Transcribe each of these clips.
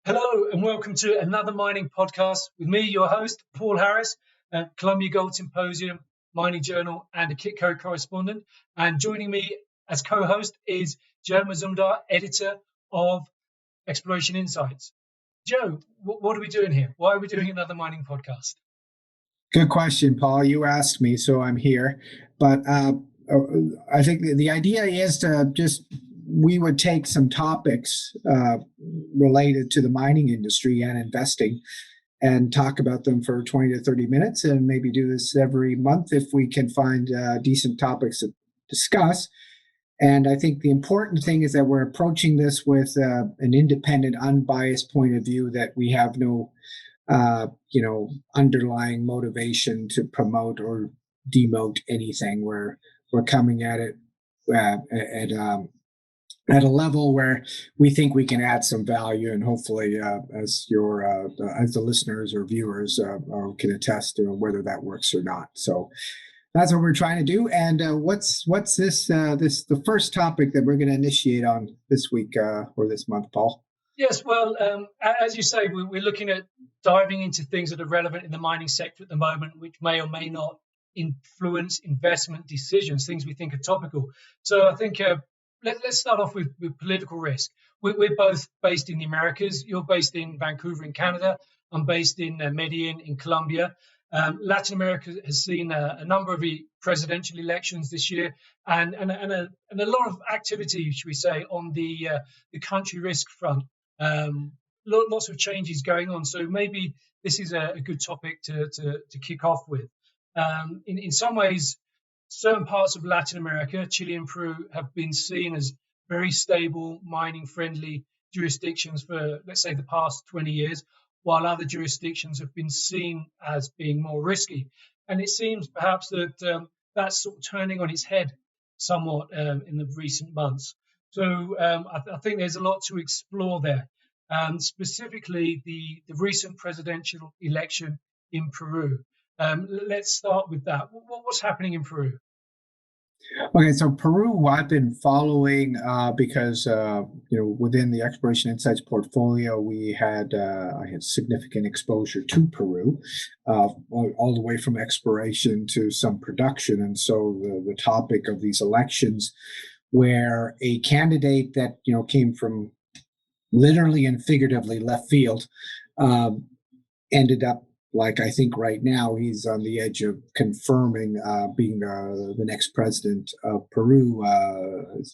Hello and welcome to another mining podcast with me, your host, Paul Harris, Columbia Gold Symposium, Mining Journal, and a Kitco correspondent. And joining me as co-host is Joe Mazumdar, editor of Exploration Insights. Joe, what are we doing here? Why are we doing another mining podcast? Good question, Paul. You asked me, so I'm here. But I think the idea is to we would take some topics related to the mining industry and investing and talk about them for 20 to 30 minutes and maybe do this every month if we can find decent topics to discuss. And I think the important thing is that we're approaching this with an independent, unbiased point of view, that we have no underlying motivation to promote or demote anything. We're coming at it at a level where we think we can add some value, and hopefully, as the listeners or viewers can attest to whether that works or not. So that's what we're trying to do. And what's this the first topic that we're going to initiate on this week or this month, Paul? Yes, well, as you say, we're looking at diving into things that are relevant in the mining sector at the moment, which may or may not influence investment decisions, things we think are topical. So I think let's start off with political risk. We're both based in the Americas. You're based in Vancouver in Canada. I'm based in Medellin in Colombia. Latin America has seen a number of presidential elections this year, and a lot of activity, should we say, on the country risk front. Lots of changes going on, so maybe this is a good topic to kick off with. In some ways, certain parts of Latin America, Chile and Peru, have been seen as very stable, mining-friendly jurisdictions for, let's say, the past 20 years, while other jurisdictions have been seen as being more risky. And it seems perhaps that that's sort of turning on its head somewhat in the recent months. So I think there's a lot to explore there. Specifically, the recent presidential election in Peru. Let's start with that. What's happening in Peru? Okay, so Peru, I've been following because within the Exploration Insights portfolio, I had significant exposure to Peru, all the way from exploration to some production, and so the topic of these elections, where a candidate that came from literally and figuratively left field ended up, like, I think right now he's on the edge of confirming being the next president of Peru,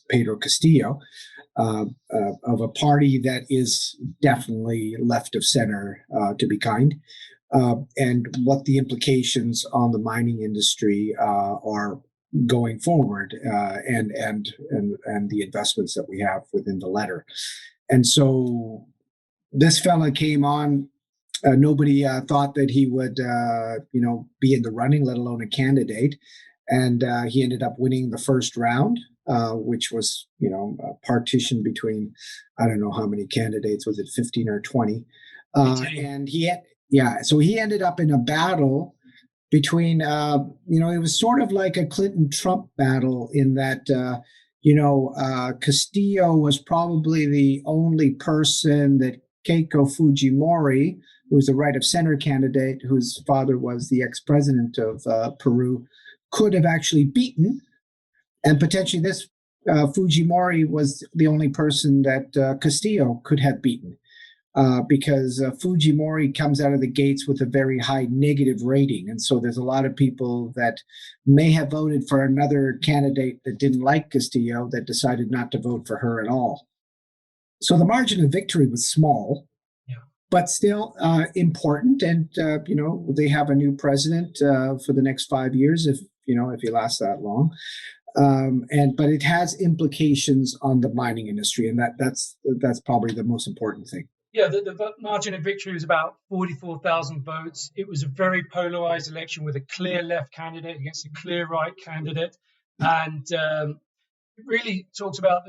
Pedro Castillo, of a party that is definitely left of center, to be kind, and what the implications on the mining industry are going forward, and the investments that we have within the letter. And so this fella came on. Nobody thought that he would, be in the running, let alone a candidate. And he ended up winning the first round, which was, partitioned between, I don't know how many candidates, was it 15 or 20? And so he ended up in a battle between, it was sort of like a Clinton-Trump battle in that, Castillo was probably the only person that Keiko Fujimori, who was a right of center candidate whose father was the ex-president of Peru, could have actually beaten. And potentially this Fujimori was the only person that Castillo could have beaten, because Fujimori comes out of the gates with a very high negative rating. And so there's a lot of people that may have voted for another candidate that didn't like Castillo that decided not to vote for her at all. So the margin of victory was small, but still important. And, they have a new president for the next 5 years, if he lasts that long. But it has implications on the mining industry. And that's probably the most important thing. Yeah, the margin of victory was about 44,000 votes. It was a very polarized election with a clear left candidate against a clear right candidate. And it really talks about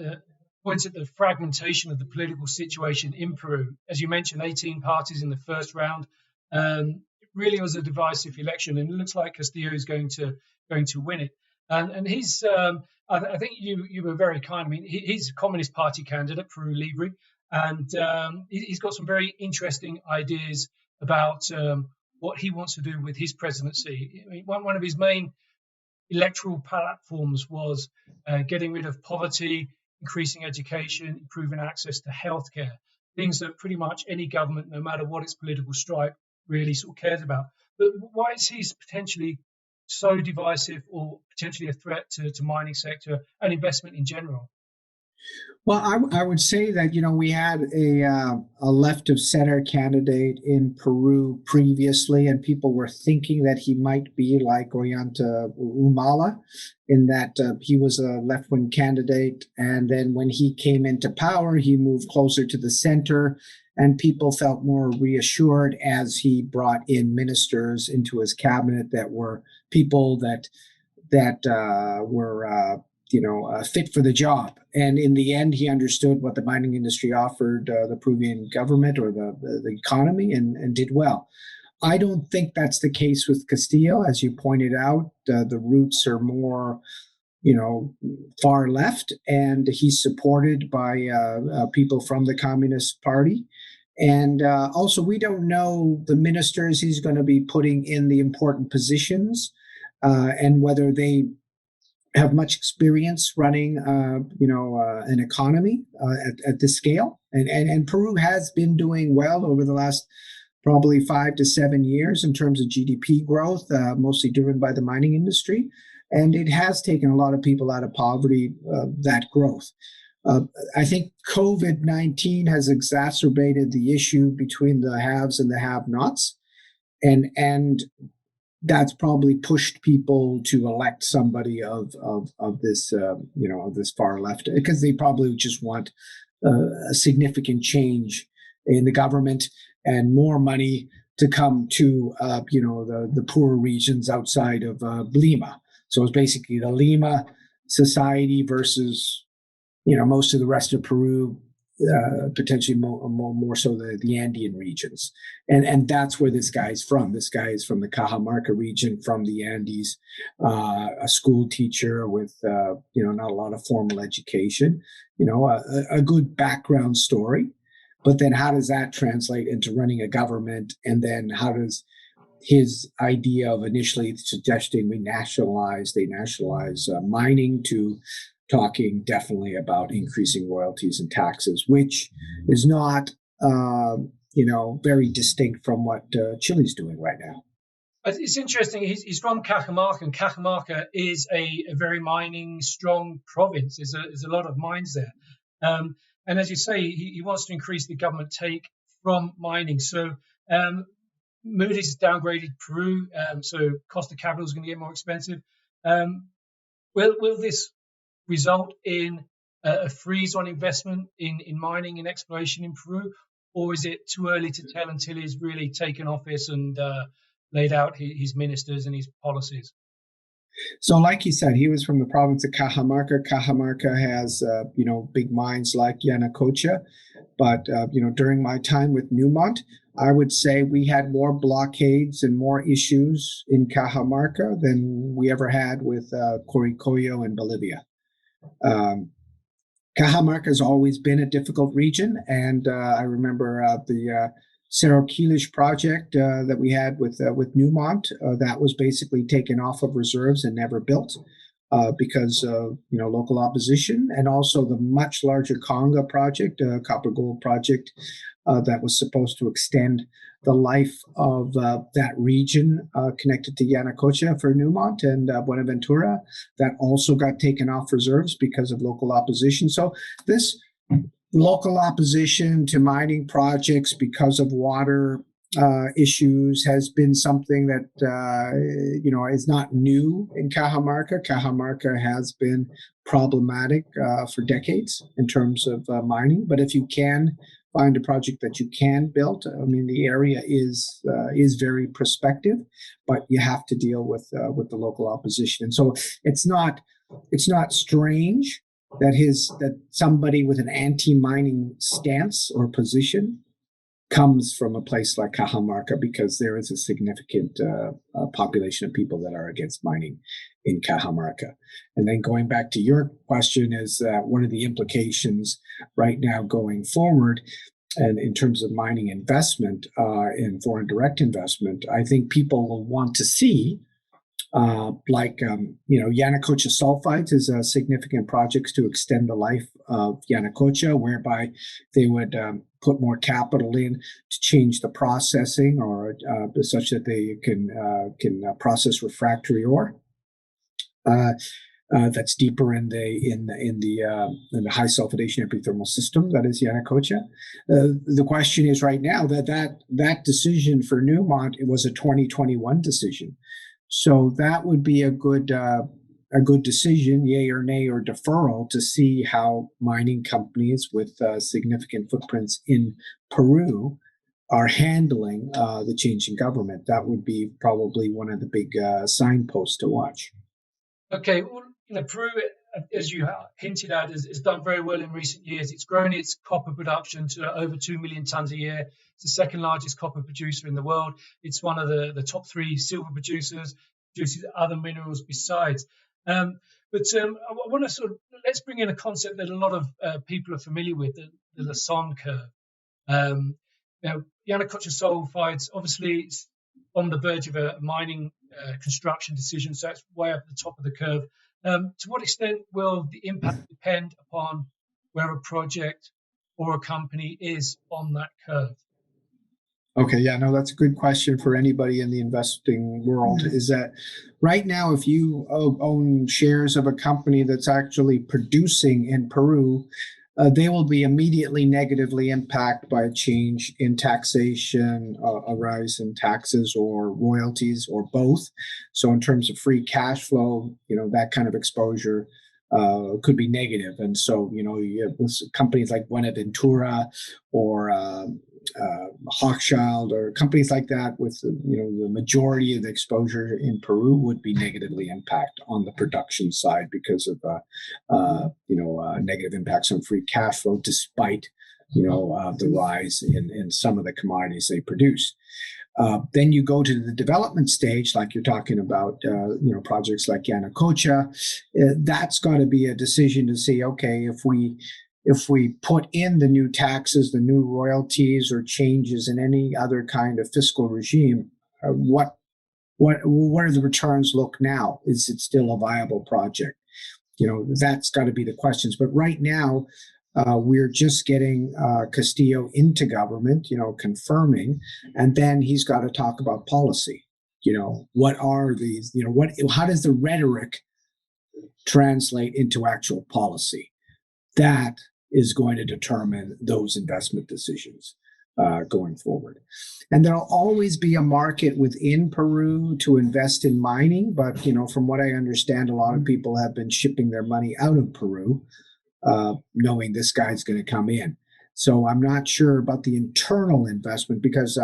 points at the fragmentation of the political situation in Peru. As you mentioned, 18 parties in the first round. It really was a divisive election, and it looks like Castillo is going to win it. And he's, I think you were very kind. I mean, he's a Communist Party candidate, Peru Libre, and he's got some very interesting ideas about what he wants to do with his presidency. I mean, one of his main electoral platforms was getting rid of poverty, increasing education, improving access to healthcare, things that pretty much any government, no matter what its political stripe, really sort of cares about. But why is he potentially so divisive or potentially a threat to mining sector and investment in general? Well, I would say that, we had a left of center candidate in Peru previously, and people were thinking that he might be like Ollanta Humala, in that he was a left wing candidate. And then when he came into power, he moved closer to the center, and people felt more reassured as he brought in ministers into his cabinet that were people that were fit for the job. And in the end, he understood what the mining industry offered the Peruvian government or the economy, and did well. I don't think that's the case with Castillo, as you pointed out. The roots are more, far left, and he's supported by people from the Communist Party. And also, we don't know the ministers he's going to be putting in the important positions, and whether they have much experience running, an economy at this scale. And Peru has been doing well over the last probably 5 to 7 years in terms of GDP growth, mostly driven by the mining industry. And it has taken a lot of people out of poverty, that growth. I think COVID-19 has exacerbated the issue between the haves and the have-nots. And that's probably pushed people to elect somebody of this of this far left, because they probably just want a significant change in the government and more money to come to the poorer regions outside of Lima. So it's basically the Lima society versus most of the rest of Peru, potentially more so the Andean regions. And that's where this guy's from. This guy is from the Cajamarca region, from the Andes, a school teacher with, not a lot of formal education, a good background story. But then how does that translate into running a government? And then how does his idea of initially suggesting they nationalize mining, to talking definitely about increasing royalties and taxes, which is not, very distinct from what Chile's doing right now. It's interesting. He's from Cajamarca, and Cajamarca is a very mining strong province. There's a lot of mines there. And as you say, he wants to increase the government take from mining. So Moody's has downgraded Peru, so cost of capital is going to get more expensive. Will this result in a freeze on investment in mining and exploration in Peru, or is it too early to tell until he's really taken office and laid out his ministers and his policies? So, like you said, he was from the province of Cajamarca. Cajamarca has, big mines like Yanacocha. But, during my time with Newmont, I would say we had more blockades and more issues in Cajamarca than we ever had with Coricoyo in Bolivia. Cajamarca has always been a difficult region, and I remember the Cerro Quiles project that we had with Newmont. That was basically taken off of reserves and never built because of local opposition, and also the much larger Conga project, copper gold project, that was supposed to extend the life of that region connected to Yanacocha for Newmont and Buenaventura. That also got taken off reserves because of local opposition. So this local opposition to mining projects because of water issues has been something that is not new in Cajamarca. Cajamarca has been problematic for decades in terms of mining. But if you can find a project that you can build, I mean, the area is very prospective, but you have to deal with the local opposition. And so it's not strange that somebody with an anti-mining stance or position comes from a place like Cajamarca, because there is a significant population of people that are against mining. in Cajamarca. And then going back to your question is what are the implications right now going forward? And in terms of mining investment in foreign direct investment, I think people will want to see Yanacocha sulfides is a significant project to extend the life of Yanacocha, whereby they would put more capital in to change the processing or such that they can process refractory ore. That's deeper in the high sulfidation epithermal system that is Yanacocha. The question is right now that decision for Newmont, it was a 2021 decision. So that would be a good decision, yay or nay or deferral, to see how mining companies with significant footprints in Peru are handling the change in government. That would be probably one of the big signposts to watch. Okay, well, Peru, as you hinted at, has done very well in recent years. It's grown its copper production to over 2 million tons a year. It's the second largest copper producer in the world. It's one of the top three silver producers, produces other minerals besides. I want to let's bring in a concept that a lot of people are familiar with, the Lassonde curve. Yanacocha sulfides, obviously, it's on the verge of a mining construction decision, so it's way up the top of the curve. To what extent will the impact depend upon where a project or a company is on that curve? Okay, yeah, no, that's a good question for anybody in the investing world. Is that right now, if you own shares of a company that's actually producing in Peru, they will be immediately negatively impacted by a change in taxation, a rise in taxes or royalties or both. So in terms of free cash flow, that kind of exposure could be negative. And so, you have companies like Buenaventura or Hochschild or companies like that with the majority of the exposure in Peru would be negatively impacted on the production side because of negative impacts on free cash flow, despite the rise in some of the commodities they produce. Then you go to the development stage, like you're talking about, projects like Yanacocha. That's got to be a decision to see, okay, if we put in the new taxes, the new royalties, or changes in any other kind of fiscal regime, what do the returns look now? Is it still a viable project? That's got to be the questions. But right now, we're just getting Castillo into government, confirming, and then he's got to talk about policy. What are these? How does the rhetoric translate into actual policy? That is going to determine those investment decisions going forward. And there'll always be a market within Peru to invest in mining. But, from what I understand, a lot of people have been shipping their money out of Peru, knowing this guy's going to come in. So I'm not sure about the internal investment because,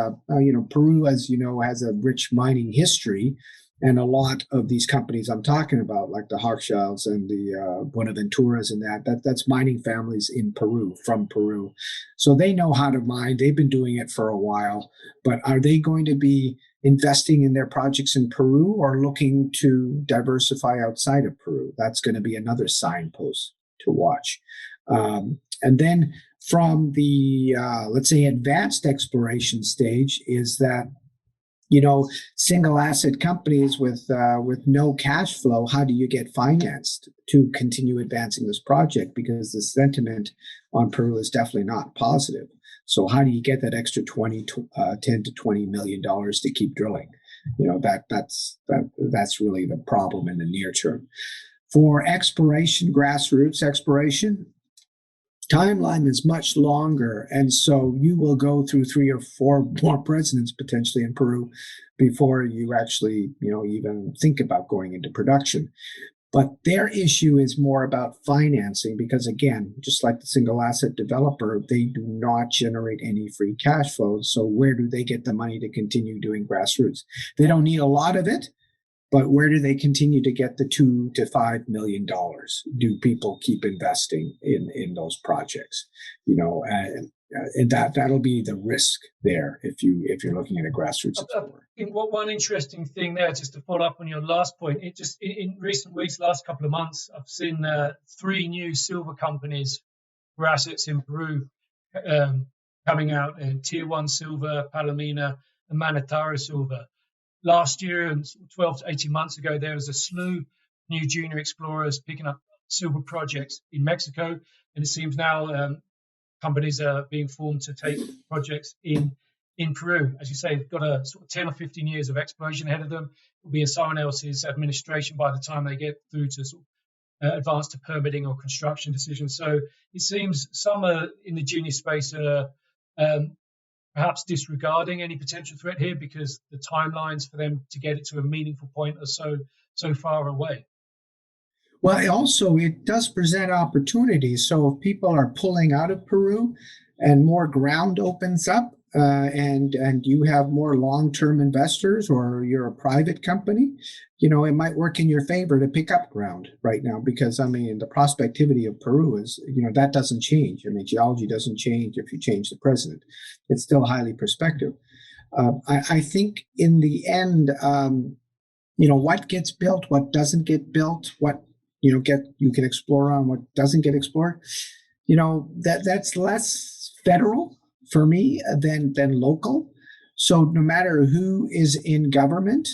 Peru, as you know, has a rich mining history. And a lot of these companies I'm talking about, like the Hochschilds and the Buenaventuras and that's mining families in Peru, from Peru. So they know how to mine. They've been doing it for a while. But are they going to be investing in their projects in Peru or looking to diversify outside of Peru? That's going to be another signpost to watch. And then from the, let's say, advanced exploration stage is that, single asset companies with no cash flow, how do you get financed to continue advancing this project? Because the sentiment on Peru is definitely not positive. So how do you get that extra $10 to $20 million to keep drilling? That's really the problem in the near term. For exploration, grassroots exploration, timeline is much longer, and so you will go through 3 or 4 more presidents potentially in Peru before you actually, even think about going into production. But their issue is more about financing because, again, just like the single asset developer, they do not generate any free cash flow. So where do they get the money to continue doing grassroots? They don't need a lot of it. But where do they continue to get the $2 to $5 million? Do people keep investing in those projects? And And that'll be the risk there if you're looking at a grassroots explorer. I think one interesting thing there, just to follow up on your last point, in recent weeks, last couple of months, I've seen 3 new silver companies for assets in Peru coming out, and Tier 1 Silver, Palomina, and Manatara Silver. Last year, and 12 to 18 months ago, there was a slew of new junior explorers picking up silver projects in Mexico, and it seems now companies are being formed to take projects in Peru. As you say, they've got a sort of 10 or 15 years of exploration ahead of them. It will be in someone else's administration by the time they get through to sort of advance to permitting or construction decisions. So it seems some in the junior space are perhaps disregarding any potential threat here because the timelines for them to get it to a meaningful point are so far away. Well, also, it does present opportunities. So if people are pulling out of Peru and more ground opens up and you have more long-term investors, or you're a private company, it might work in your favor to pick up ground right now, because, the prospectivity of Peru is, that doesn't change. Geology doesn't change if you change the president. It's still highly prospective. I think in the end, what gets built, what doesn't get built, what you can explore on, what doesn't get explored, that's less federal for me than local. So no matter who is in government,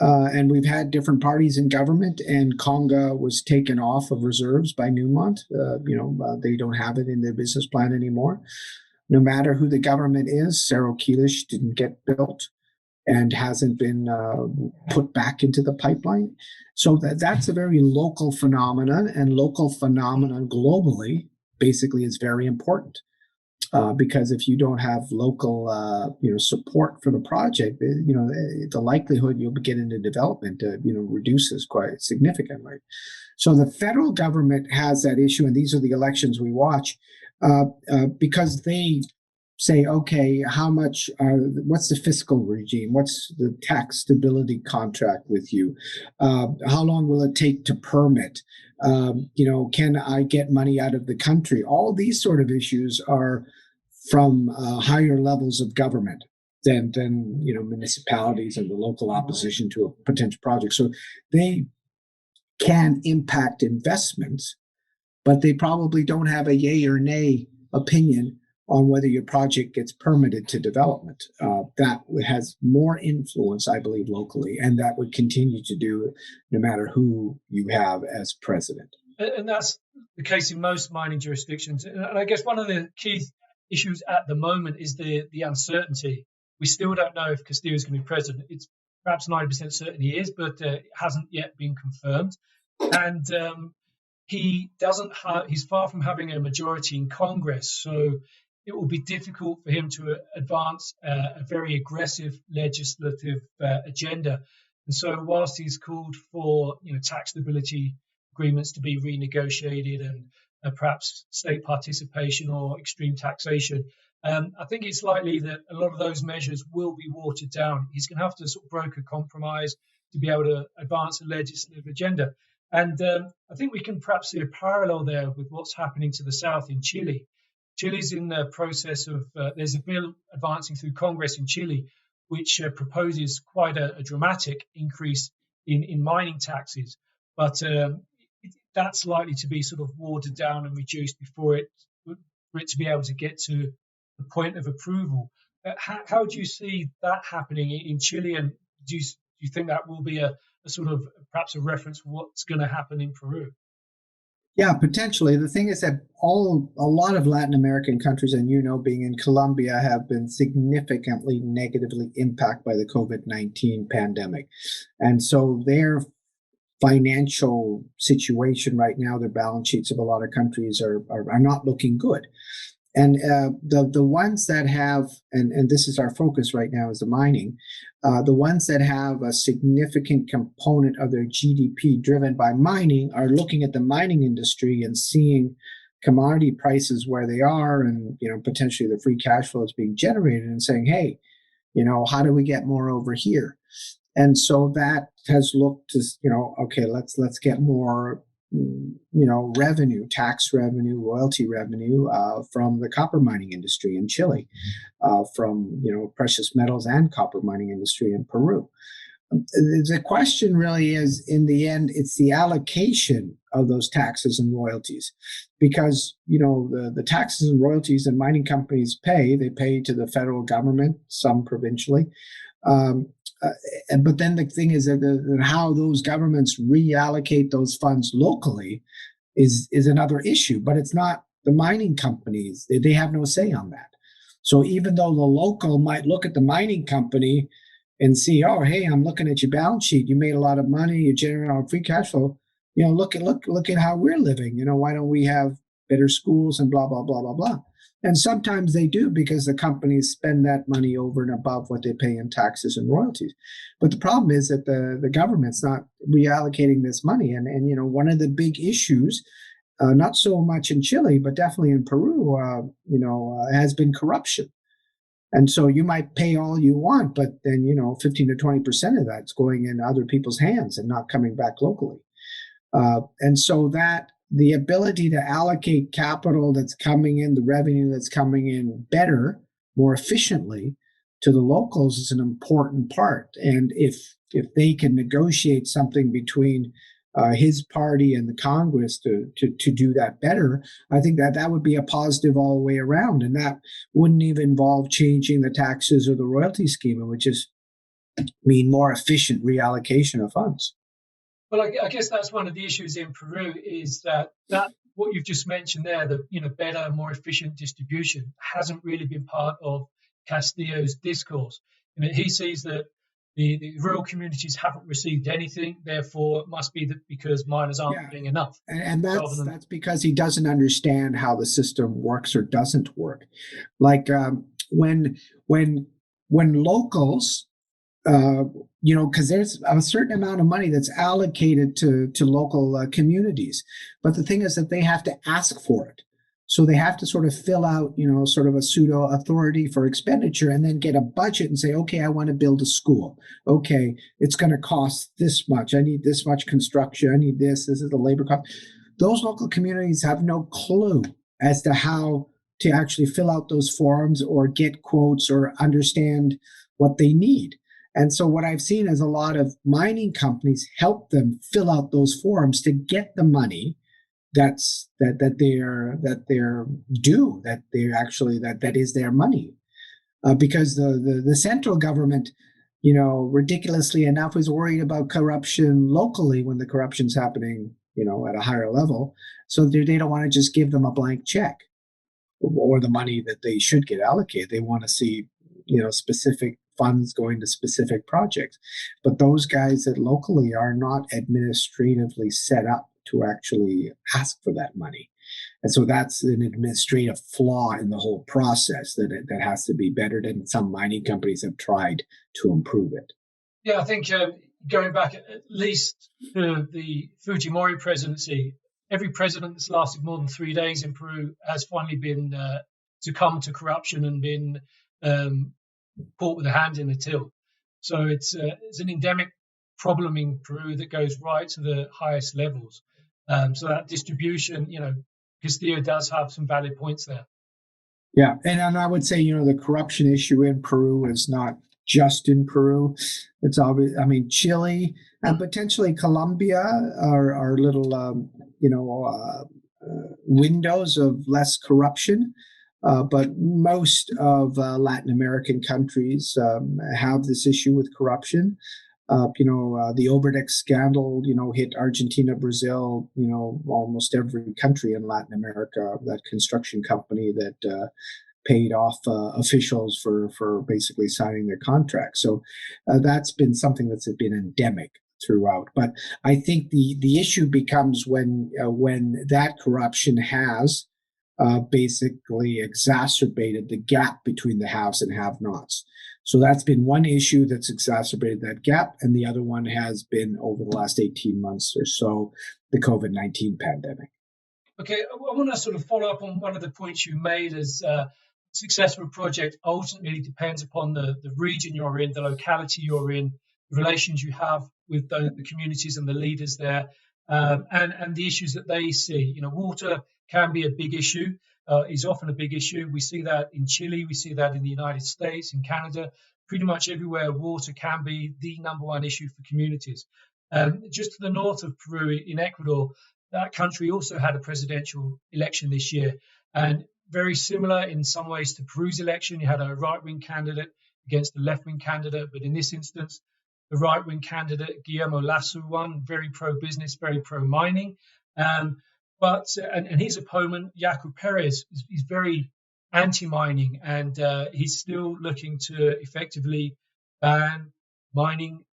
and we've had different parties in government, and Conga was taken off of reserves by Newmont. They don't have it in their business plan anymore. No matter who the government is, Cerro Quilich didn't get built and hasn't been put back into the pipeline. So that's a very local phenomenon, and local phenomenon globally basically is very important. Because if you don't have local, support for the project, the likelihood you'll get into development, reduces quite significantly. So the federal government has that issue, and these are the elections we watch, because they say, okay, what's the fiscal regime? What's the tax stability contract with you? How long will it take to permit? Can I get money out of the country? All these sort of issues are from higher levels of government than municipalities and the local opposition to a potential project. So they can impact investments, but they probably don't have a yay or nay opinion on whether your project gets permitted to development. That has more influence, I believe, locally, and that would continue to do no matter who you have as president. And that's the case in most mining jurisdictions. And I guess one of the key issues at the moment is the uncertainty. We still don't know if Castillo is going to be president. It's perhaps 90% certain he is, but it hasn't yet been confirmed. And he's far from having a majority in Congress, so it will be difficult for him to advance a very aggressive legislative agenda. And so whilst he's called for tax stability agreements to be renegotiated and perhaps state participation or extreme taxation, I think it's likely that a lot of those measures will be watered down. He's going to have to sort of broker compromise to be able to advance a legislative agenda. And I think we can perhaps see a parallel there with what's happening to the south in Chile. Chile's in the process of, there's a bill advancing through Congress in Chile, which proposes quite a dramatic increase in mining taxes. But that's likely to be sort of watered down and reduced for it to be able to get to the point of approval. How do you see that happening in Chile? And do you think that will be a sort of perhaps a reference for what's going to happen in Peru? Yeah, potentially. The thing is that a lot of Latin American countries, and being in Colombia, have been significantly negatively impacted by the COVID-19 pandemic. And so their financial situation right now, the balance sheets of a lot of countries are not looking good. And the ones that have, and this is our focus right now, is the mining, the ones that have a significant component of their GDP driven by mining are looking at the mining industry and seeing commodity prices where they are, and potentially the free cash flow is being generated, and saying, hey, how do we get more over here? And so that has looked to, okay, let's get more revenue, tax revenue, royalty revenue from the copper mining industry in Chile, from precious metals and copper mining industry in Peru. The question really is, in the end, it's the allocation of those taxes and royalties, because the taxes and royalties that mining companies they pay to the federal government, some provincially. But then the thing is that how those governments reallocate those funds locally is another issue. But it's not the mining companies; they have no say on that. So even though the local might look at the mining company and see, oh, hey, I'm looking at your balance sheet. You made a lot of money. You generate all free cash flow. Look at how we're living. Why don't we have better schools and blah blah blah blah blah. And sometimes they do, because the companies spend that money over and above what they pay in taxes and royalties. But the problem is that the government's not reallocating this money. And one of the big issues, not so much in Chile, but definitely in Peru, has been corruption. And so you might pay all you want, but then 15 to 20% of that's going in other people's hands and not coming back locally. And so that the ability to allocate capital that's coming in, the revenue that's coming in better, more efficiently to the locals is an important part. And if they can negotiate something between his party and the Congress to do that better, I think that would be a positive all the way around. And that wouldn't even involve changing the taxes or the royalty scheme. It would just mean more efficient reallocation of funds. Well, I guess that's one of the issues in Peru, is that what you've just mentioned there, the better, more efficient distribution, hasn't really been part of Castillo's discourse. He sees that the rural communities haven't received anything, therefore it must be that because miners aren't doing enough. And that's because he doesn't understand how the system works or doesn't work. Like when locals, because there's a certain amount of money that's allocated to local communities, but the thing is that they have to ask for it. So they have to sort of fill out, sort of a pseudo authority for expenditure, and then get a budget and say, okay, I want to build a school. Okay, it's going to cost this much. I need this much construction. I need this. This is the labor cost. Those local communities have no clue as to how to actually fill out those forms or get quotes or understand what they need. And so what I've seen is a lot of mining companies help them fill out those forms to get the money that they're due, that is their money, because the central government, ridiculously enough, is worried about corruption locally when the corruption's happening, at a higher level. So they don't want to just give them a blank check or the money that they should get allocated. They want to see, specific funds going to specific projects. But those guys that locally are not administratively set up to actually ask for that money. And so that's an administrative flaw in the whole process that has to be bettered, and some mining companies have tried to improve it. Yeah, I think going back at least to the Fujimori presidency, every president that's lasted more than 3 days in Peru has finally been succumbed to corruption and been caught with a hand in the till. So it's an endemic problem in Peru that goes right to the highest levels. So that distribution, Castillo does have some valid points there. Yeah, and I would say, the corruption issue in Peru is not just in Peru. It's obvious. I mean, Chile and potentially Colombia are little, windows of less corruption. But most of Latin American countries have this issue with corruption. The Oberdex scandal, hit Argentina, Brazil, almost every country in Latin America. That construction company that paid off officials for basically signing their contracts. So that's been something that's been endemic throughout. But I think the issue becomes when that corruption has basically exacerbated the gap between the haves and have-nots. So that's been one issue that's exacerbated that gap. And the other one has been, over the last 18 months or so, the COVID-19 pandemic. Okay, I want to sort of follow up on one of the points you made, as success of a project ultimately depends upon the region you're in, the locality you're in, the relations you have with the communities and the leaders there, and the issues that they see. Water can be a big issue, is often a big issue. We see that in Chile, we see that in the United States, in Canada, pretty much everywhere. Water can be the number one issue for communities. Just to the north of Peru, in Ecuador, that country also had a presidential election this year, and very similar in some ways to Peru's election. You had a right-wing candidate against a left-wing candidate, but in this instance, the right-wing candidate, Guillermo Lasso, won, very pro-business, very pro-mining. And his opponent, Yaku Perez, is very anti-mining, and he's still looking to effectively ban mining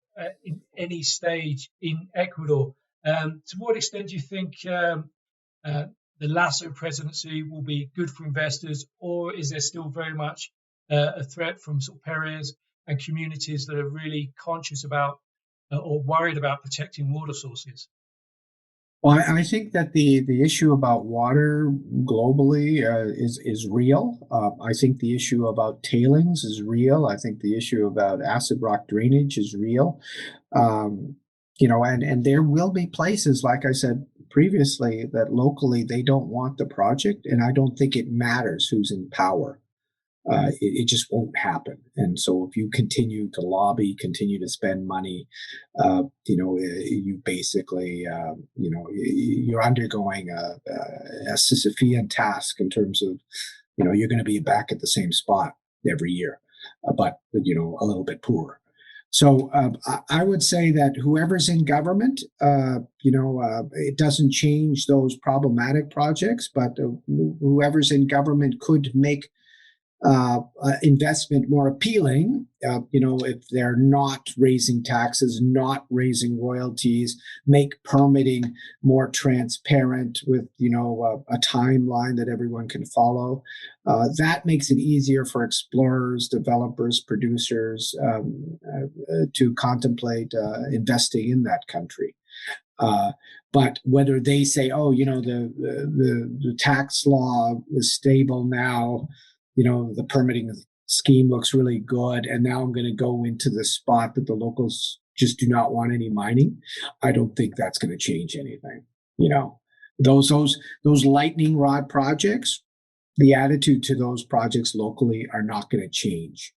in any stage in Ecuador. To what extent do you think the Lasso presidency will be good for investors, or is there still very much a threat from sort of Perez and communities that are really conscious about or worried about protecting water sources? Well, I think that the issue about water globally is real. I think the issue about tailings is real. I think the issue about acid rock drainage is real. Um, and there will be places, like I said previously, that locally they don't want the project, and I don't think it matters who's in power. It just won't happen. And so if you continue to lobby, continue to spend money, you basically, you're undergoing a Sisyphean task in terms of, you're going to be back at the same spot every year, but, a little bit poorer. So I would say that whoever's in government, it doesn't change those problematic projects, but whoever's in government could make investment more appealing, if they're not raising taxes, not raising royalties, make permitting more transparent with, a timeline that everyone can follow. That makes it easier for explorers, developers, producers to contemplate investing in that country. But whether they say, the tax law is stable now, the permitting scheme looks really good, and now I'm going to go into the spot that the locals just do not want any mining, I don't think that's going to change anything. Those lightning rod projects, the attitude to those projects locally are not going to change.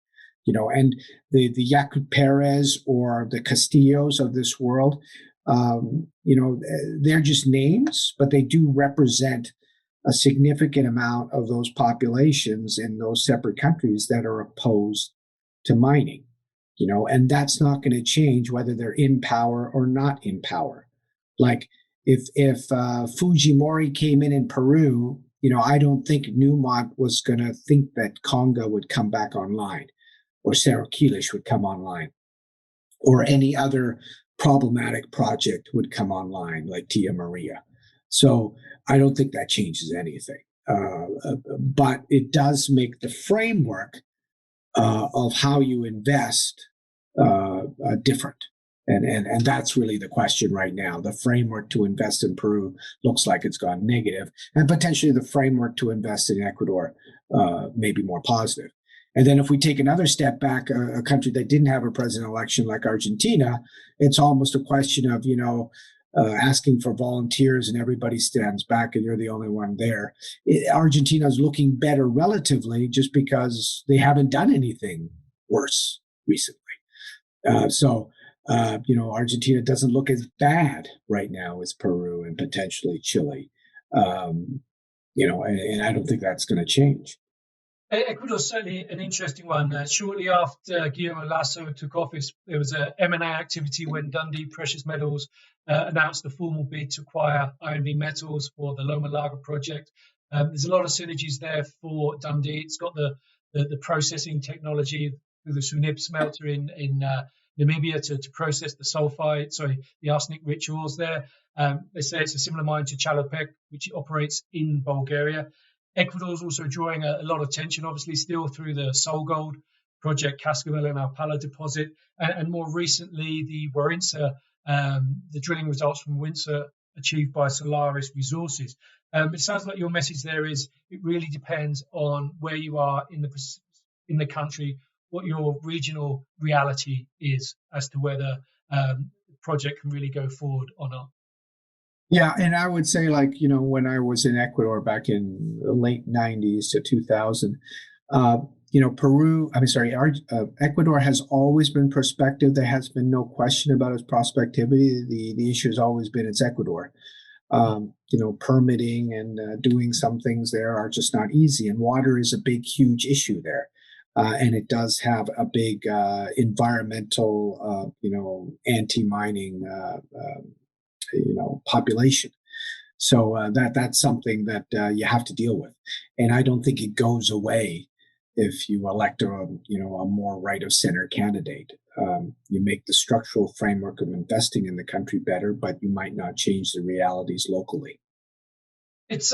And the Yaku Perez or the Castillos of this world, they're just names, but they do represent a significant amount of those populations in those separate countries that are opposed to mining, and that's not going to change whether they're in power or not in power. Like if Fujimori came in Peru, I don't think Newmont was going to think that Conga would come back online, or Cerro Quilish would come online, or any other problematic project would come online like Tia Maria. So I don't think that changes anything. But it does make the framework of how you invest different. And that's really the question right now. The framework to invest in Peru looks like it's gone negative, and potentially the framework to invest in Ecuador may be more positive. And then if we take another step back, a country that didn't have a president election like Argentina, it's almost a question of, asking for volunteers and everybody stands back and you're the only one there. Argentina is looking better relatively just because they haven't done anything worse recently. Argentina doesn't look as bad right now as Peru and potentially Chile. And I don't think that's going to change. Ecuador is certainly an interesting one. Shortly after Guillermo Lasso took office, there was a M&A activity when Dundee Precious Metals announced a formal bid to acquire INV Metals for the Loma Larga project. There's a lot of synergies there for Dundee. It's got the processing technology through the Sunib smelter in Namibia to process the arsenic-rich ores there. They say it's a similar mine to Chalopec, which operates in Bulgaria. Ecuador is also drawing a lot of attention, obviously, still through the SolGold project, Cascabel and Alpala deposit, and more recently the Warintza, the drilling results from Warintza achieved by Solaris Resources. It sounds like your message there is it really depends on where you are in the country, what your regional reality is as to whether the project can really go forward or not. Yeah, and I would say, like, when I was in Ecuador back in the late 90s to 2000, uh, Peru, I mean, sorry, Ecuador has always been prospective. There has been no question about its prospectivity. The issue has always been it's Ecuador. Permitting and doing some things there are just not easy, and water is a big, huge issue there. And it does have a big environmental, anti-mining population. So that's something that you have to deal with, and I don't think it goes away if you elect a more right of center candidate. You make the structural framework of investing in the country better, but you might not change the realities locally. It's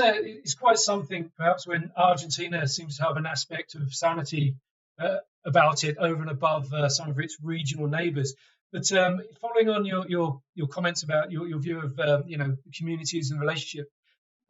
quite something, perhaps, when Argentina seems to have an aspect of sanity about it over and above some of its regional neighbours. But following on your comments about your view of communities and relationship,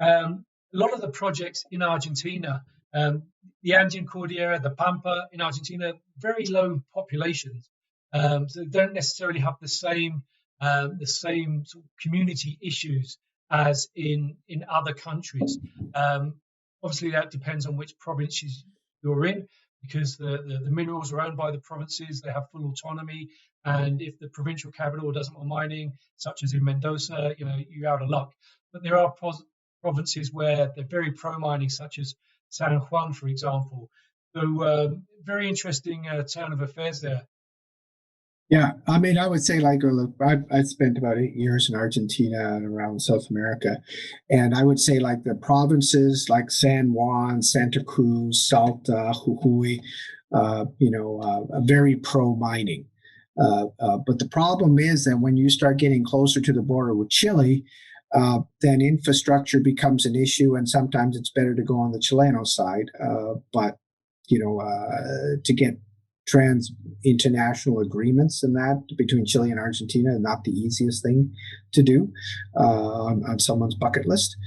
a lot of the projects in Argentina, the Andean Cordillera, the Pampa in Argentina, very low populations, so they don't necessarily have the same sort of community issues as in other countries. Um, Obviously, that depends on which provinces you're in, because the minerals are owned by the provinces. They have full autonomy, and if the provincial capital doesn't want mining, such as in Mendoza, you're out of luck. But there are provinces where they're very pro-mining, such as San Juan, for example. So, very interesting turn of affairs there. Yeah, I mean, I would say, like, look, I spent about 8 years in Argentina and around South America, and I would say, like, the provinces like San Juan, Santa Cruz, Salta, Jujuy, are very pro mining. But the problem is that when you start getting closer to the border with Chile, then infrastructure becomes an issue, and sometimes it's better to go on the Chileno side. But to get trans international agreements and that between Chile and Argentina is not the easiest thing to do on someone's bucket list.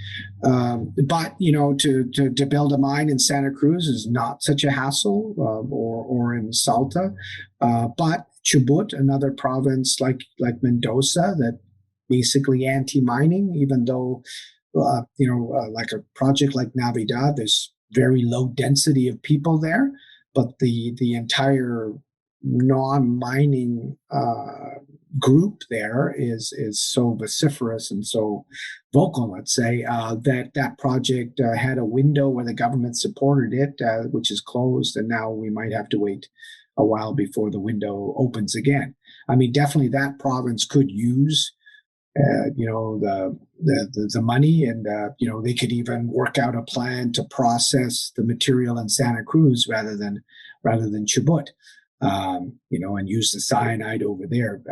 But to build a mine in Santa Cruz is not such a hassle, or in Salta. But Chubut, another province like Mendoza, that basically anti-mining, even though like a project like Navidad, there's very low density of people there, but the entire non-mining group there is so vociferous and so vocal, let's say, that project had a window where the government supported it, which is closed, and now we might have to wait a while before the window opens again. I mean, definitely that province could use the money, and they could even work out a plan to process the material in Santa Cruz rather than Chubut, and use the cyanide over there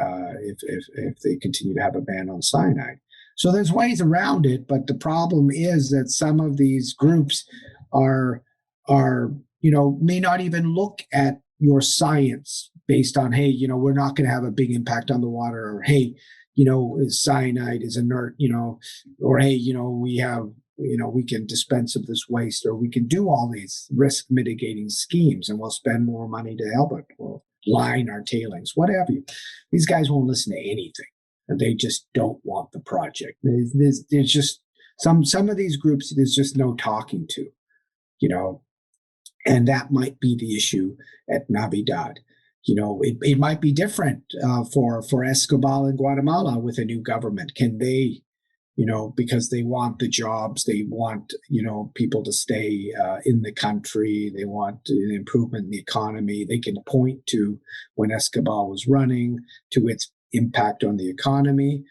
if they continue to have a ban on cyanide. So there's ways around it, but the problem is that some of these groups are may not even look at your science based on, hey, we're not going to have a big impact on the water, or hey, cyanide is inert, or hey, we can dispense of this waste, or we can do all these risk mitigating schemes, and we'll spend more money to help it. We'll line our tailings, whatever. These guys won't listen to anything, and they just don't want the project. There's just some of these groups, there's just no talking to, and that might be the issue at Navidad. It might be different for Escobar in Guatemala with a new government. Can they, because they want the jobs, they want, people to stay in the country, they want an improvement in the economy. They can point to when Escobar was running, to its impact on the economy.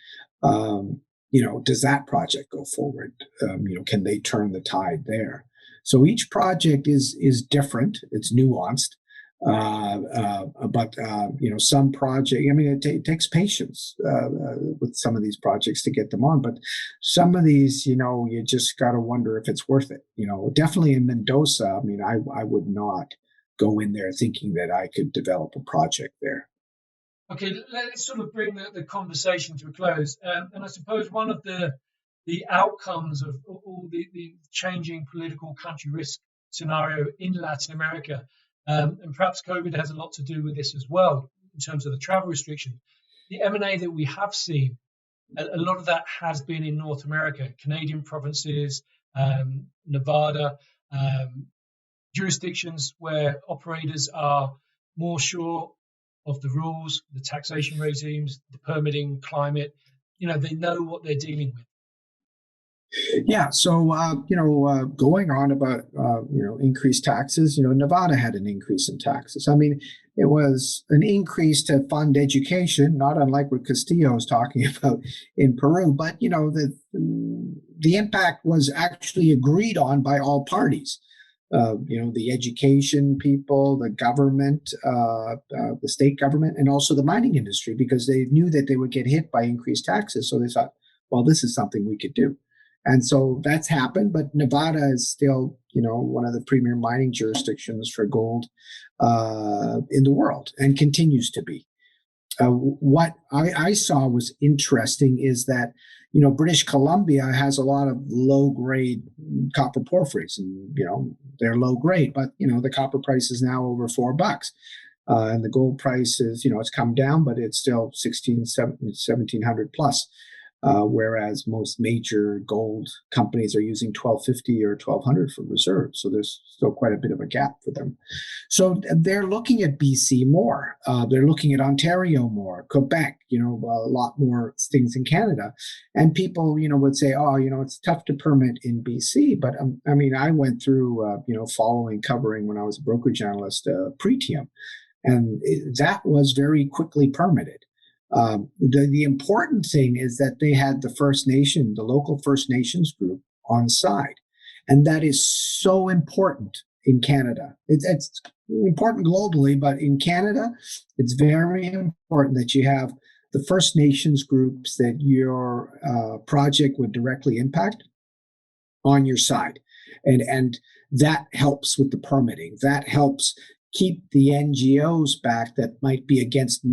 Does that project go forward? Can they turn the tide there? So each project is different. It's nuanced. But some project, I mean, it takes patience with some of these projects to get them on, but some of these, you just got to wonder if it's worth it. Definitely in Mendoza, I mean, I would not go in there thinking that I could develop a project there. Okay, let's sort of bring the conversation to a close. And I suppose one of the outcomes of all the changing political country risk scenario in Latin America, and perhaps COVID has a lot to do with this as well in terms of the travel restriction. The M&A that we have seen a lot of that has been in North America, Canadian provinces, Nevada, jurisdictions where operators are more sure of the rules, the taxation regimes, the permitting climate. They know what they're dealing with. Yeah. So, going on about, increased taxes, Nevada had an increase in taxes. I mean, it was an increase to fund education, not unlike what Castillo was talking about in Peru. But, the impact was actually agreed on by all parties. The education people, the government, the state government, and also the mining industry, because they knew that they would get hit by increased taxes. So they thought, well, this is something we could do. And so that's happened, but Nevada is still, one of the premier mining jurisdictions for gold in the world, and continues to be. What I saw was interesting is that, British Columbia has a lot of low grade copper porphyries, and, they're low grade, but, the copper price is now over $4. And the gold price is, it's come down, but it's still 1700 plus. Whereas most major gold companies are using $1,250 or $1,200 for reserves. So there's still quite a bit of a gap for them. So they're looking at BC more. They're looking at Ontario more, Quebec, a lot more things in Canada. And people, would say, oh, it's tough to permit in BC. But I went through, covering when I was a brokerage analyst, Pretium, and that was very quickly permitted. The important thing is that they had the local First Nations group on side. And that is so important in Canada. It's important globally, but in Canada, it's very important that you have the First Nations groups that your project would directly impact on your side. And that helps with the permitting. That helps keep the NGOs back that might be against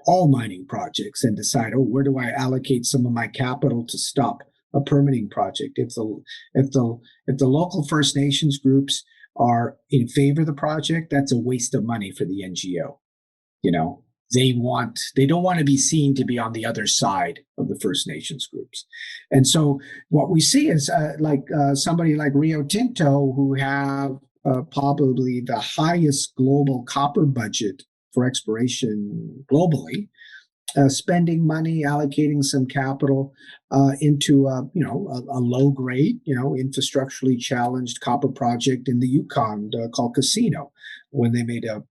all mining projects, and decide, where do I allocate some of my capital to stop a permitting project? If the local First Nations groups are in favor of the project, that's a waste of money for the NGO. They don't want to be seen to be on the other side of the First Nations groups. And so what we see is somebody like Rio Tinto, who have probably the highest global copper budget for exploration globally, spending money, allocating some capital into a low grade, infrastructurally challenged copper project in the Yukon called Casino, when they made a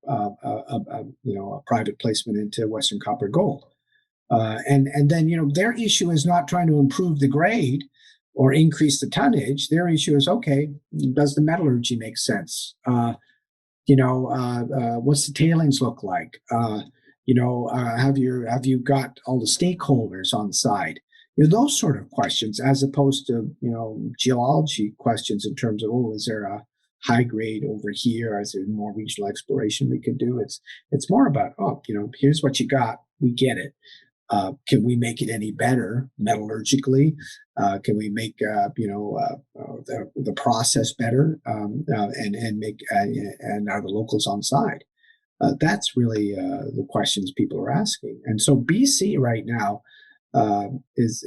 private placement into Western Copper Gold. And then, their issue is not trying to improve the grade or increase the tonnage. Their issue is, okay, does the metallurgy make sense? What's the tailings look like? Have you got all the stakeholders on side? Those sort of questions, as opposed to, geology questions in terms of, is there a high grade over here? Is there more regional exploration we could do? It's more about, here's what you got. We get it. Can we make it any better metallurgically? Can we make the process better, and are the locals on side? That's really the questions people are asking. And so BC right now is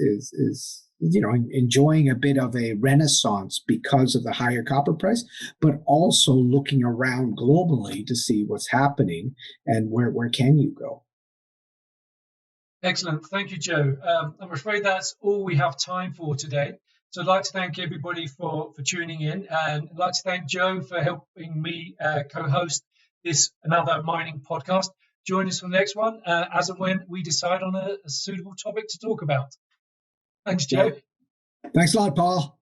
enjoying a bit of a renaissance because of the higher copper price, but also looking around globally to see what's happening and where can you go. Excellent. Thank you, Joe. I'm afraid that's all we have time for today. So I'd like to thank everybody for tuning in. And I'd like to thank Joe for helping me co-host another mining podcast. Join us for the next one as and when we decide on a suitable topic to talk about. Thanks, Joe. Thanks a lot, Paul.